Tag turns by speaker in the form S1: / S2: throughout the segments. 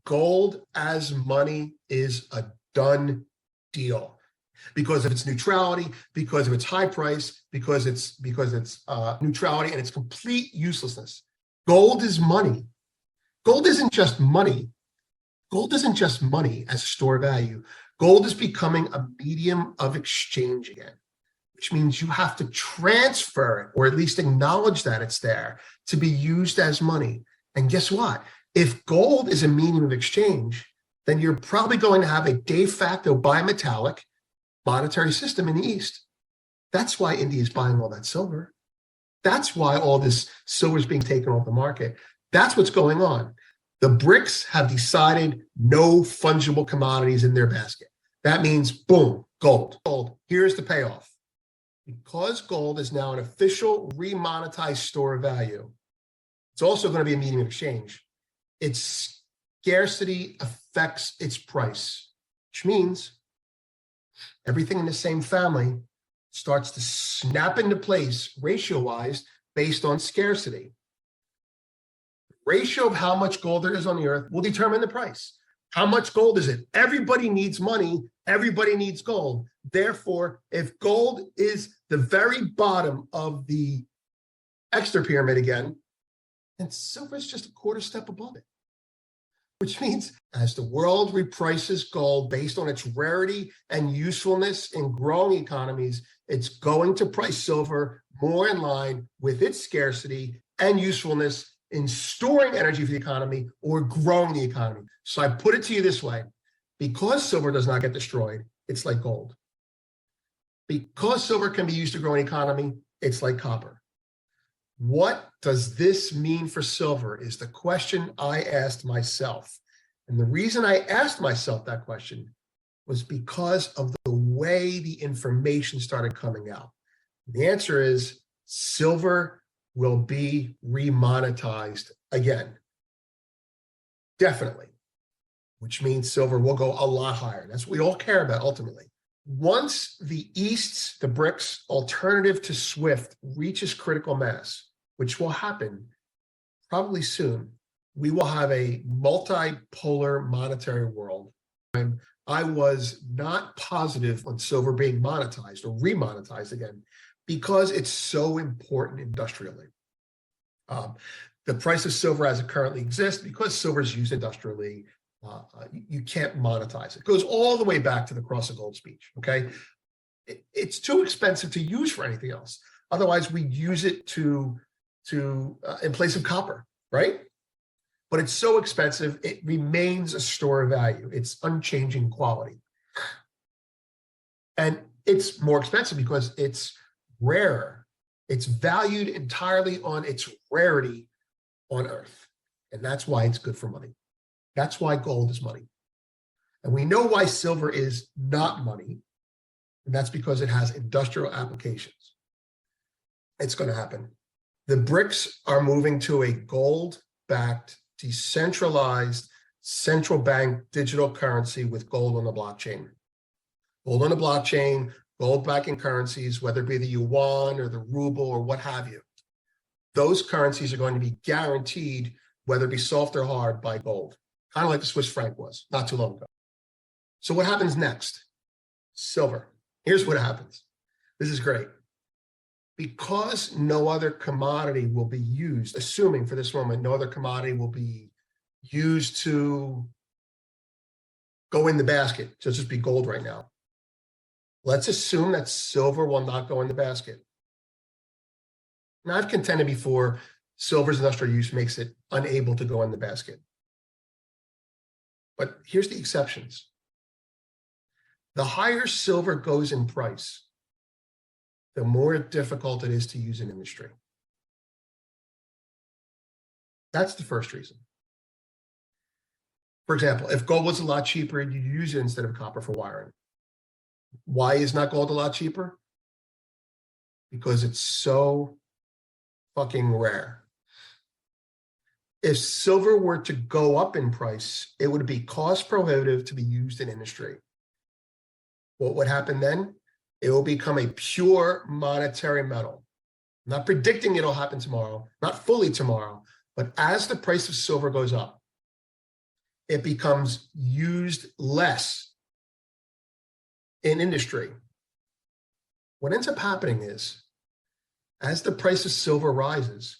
S1: gold as money is a done deal because of its neutrality, because of its high price, because it's neutrality and its complete uselessness. Gold is money. Gold isn't just money. Gold isn't just money as a store of value. Gold is becoming a medium of exchange again, which means you have to transfer it or at least acknowledge that it's there to be used as money. And guess what? If gold is a medium of exchange, then you're probably going to have a de facto bimetallic monetary system in the East. That's why India is buying all that silver. That's why all this silver is being taken off the market. That's what's going on. The BRICS have decided no fungible commodities in their basket. That means, boom, gold. Gold. Here's the payoff. Because gold is now an official remonetized store of value, it's also going to be a medium of exchange. Its scarcity affects its price, which means everything in the same family starts to snap into place ratio-wise based on scarcity. Ratio of how much gold there is on the earth will determine the price. How much gold is it? Everybody needs money. Everybody needs gold. Therefore, if gold is the very bottom of the extra pyramid again, then silver is just a quarter step above it. Which means as the world reprices gold based on its rarity and usefulness in growing economies, it's going to price silver more in line with its scarcity and usefulness in storing energy for the economy or growing the economy. So I put it to you this way. Because silver does not get destroyed, it's like gold. Because silver can be used to grow an economy, it's like copper. What does this mean for silver is the question I asked myself. And the reason I asked myself that question was because of the way the information started coming out. The answer is silver will be remonetized again. Definitely. Which means silver will go a lot higher. That's what we all care about ultimately. Once the East's, the BRICS alternative to SWIFT reaches critical mass, which will happen probably soon, we will have a multipolar monetary world. And I was not positive on silver being monetized or remonetized again because it's so important industrially. The price of silver as it currently exists, because silver is used industrially, you can't monetize it. It goes all the way back to the Cross of Gold speech, okay? It's too expensive to use for anything else. Otherwise, we'd use it in place of copper, right? But it's so expensive, it remains a store of value. It's unchanging quality. And it's more expensive because it's rarer. It's valued entirely on its rarity on Earth. And that's why it's good for money. That's why gold is money. And we know why silver is not money. And that's because it has industrial applications. It's going to happen. The BRICS are moving to a gold-backed, decentralized, central bank digital currency with gold on the blockchain. Gold on the blockchain, gold backing currencies, whether it be the yuan or the ruble or what have you. Those currencies are going to be guaranteed, whether it be soft or hard, by gold. Kind of like the Swiss franc was not too long ago. So what happens next? Silver. Here's what happens. This is great. Because no other commodity will be used, assuming for this moment, no other commodity will be used to go in the basket. So it'll just be gold right now. Let's assume that silver will not go in the basket. Now, I've contended before, silver's industrial use makes it unable to go in the basket. But here's the exceptions. The higher silver goes in price, the more difficult it is to use in industry. That's the first reason. For example, if gold was a lot cheaper, you'd use it instead of copper for wiring. Why is not gold a lot cheaper? Because it's so fucking rare. If silver were to go up in price, it would be cost prohibitive to be used in industry. What would happen then? It will become a pure monetary metal. I'm not predicting it'll happen tomorrow, not fully tomorrow, but as the price of silver goes up, it becomes used less in industry. What ends up happening is, as the price of silver rises,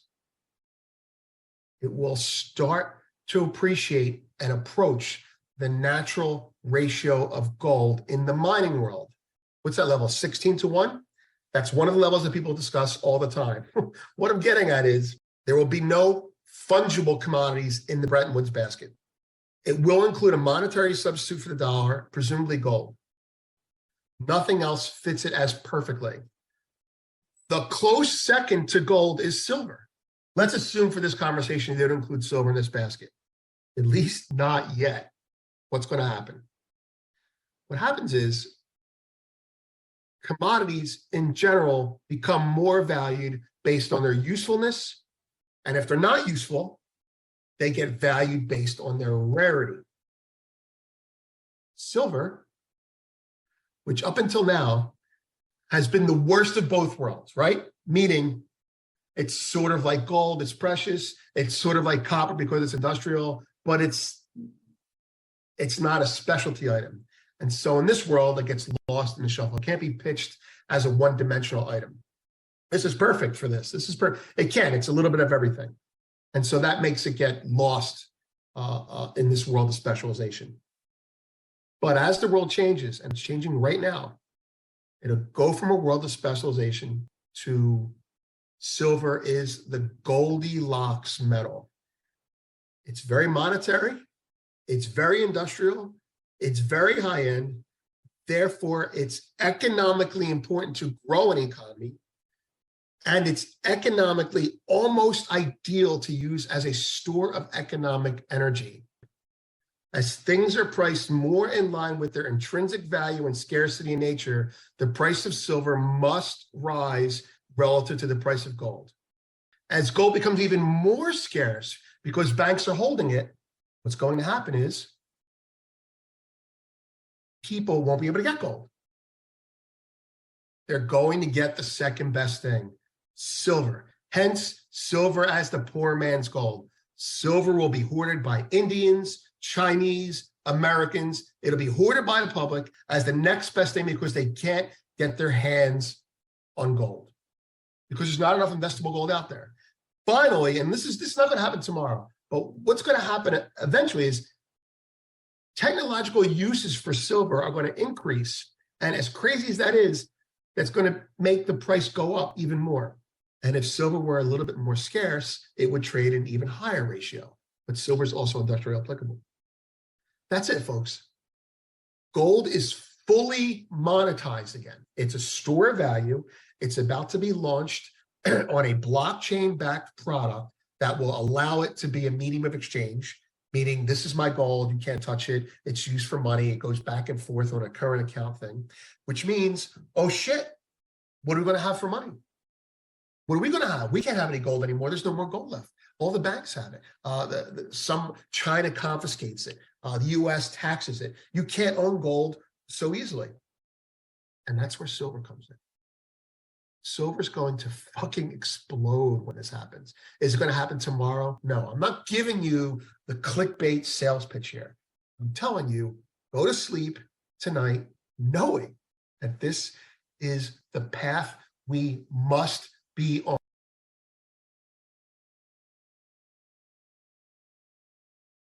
S1: it will start to appreciate and approach the natural ratio of gold in the mining world. What's that level? 16-1? That's one of the levels that people discuss all the time. What I'm getting at is there will be no fungible commodities in the Bretton Woods basket. It will include a monetary substitute for the dollar, presumably gold. Nothing else fits it as perfectly. The close second to gold is silver. Let's assume for this conversation they don't include silver in this basket. At least not yet. What's going to happen? What happens is commodities in general become more valued based on their usefulness. And if they're not useful, they get valued based on their rarity. Silver, which up until now has been the worst of both worlds, right? Meaning it's sort of like gold, it's precious. It's sort of like copper because it's industrial, but it's not a specialty item. And so in this world, it gets lost in the shuffle. It can't be pitched as a one-dimensional item. This is perfect for this. This is perfect. It can. It's a little bit of everything. And so that makes it get lost in this world of specialization. But as the world changes, and it's changing right now, it'll go from a world of specialization to silver is the Goldilocks metal. It's very monetary. It's very industrial. It's very high end. Therefore, it's economically important to grow an economy. And it's economically almost ideal to use as a store of economic energy. As things are priced more in line with their intrinsic value and scarcity in nature, the price of silver must rise relative to the price of gold. As gold becomes even more scarce because banks are holding it, what's going to happen is people won't be able to get gold. They're going to get the second best thing, silver. Hence, silver as the poor man's gold. Silver will be hoarded by Indians, Chinese, Americans. It'll be hoarded by the public as the next best thing because they can't get their hands on gold because there's not enough investable gold out there. Finally, and this is not going to happen tomorrow, but what's going to happen eventually is technological uses for silver are going to increase. And as crazy as that is, that's going to make the price go up even more. And if silver were a little bit more scarce, it would trade an even higher ratio. But silver is also industrially applicable. That's it, folks. Gold is fully monetized again. It's a store of value. It's about to be launched on a blockchain-backed product that will allow it to be a medium of exchange, meaning this is my gold, you can't touch it, it's used for money, it goes back and forth on a current account thing, which means, oh shit, what are we going to have for money? What are we going to have? We can't have any gold anymore. There's no more gold left. All the banks have it. Some China confiscates it. The US taxes it. You can't own gold so easily. And that's where silver comes in. Silver's going to fucking explode when this happens. Is it going to happen tomorrow? No, I'm not giving you the clickbait sales pitch here. I'm telling you, go to sleep tonight knowing that this is the path we must be on.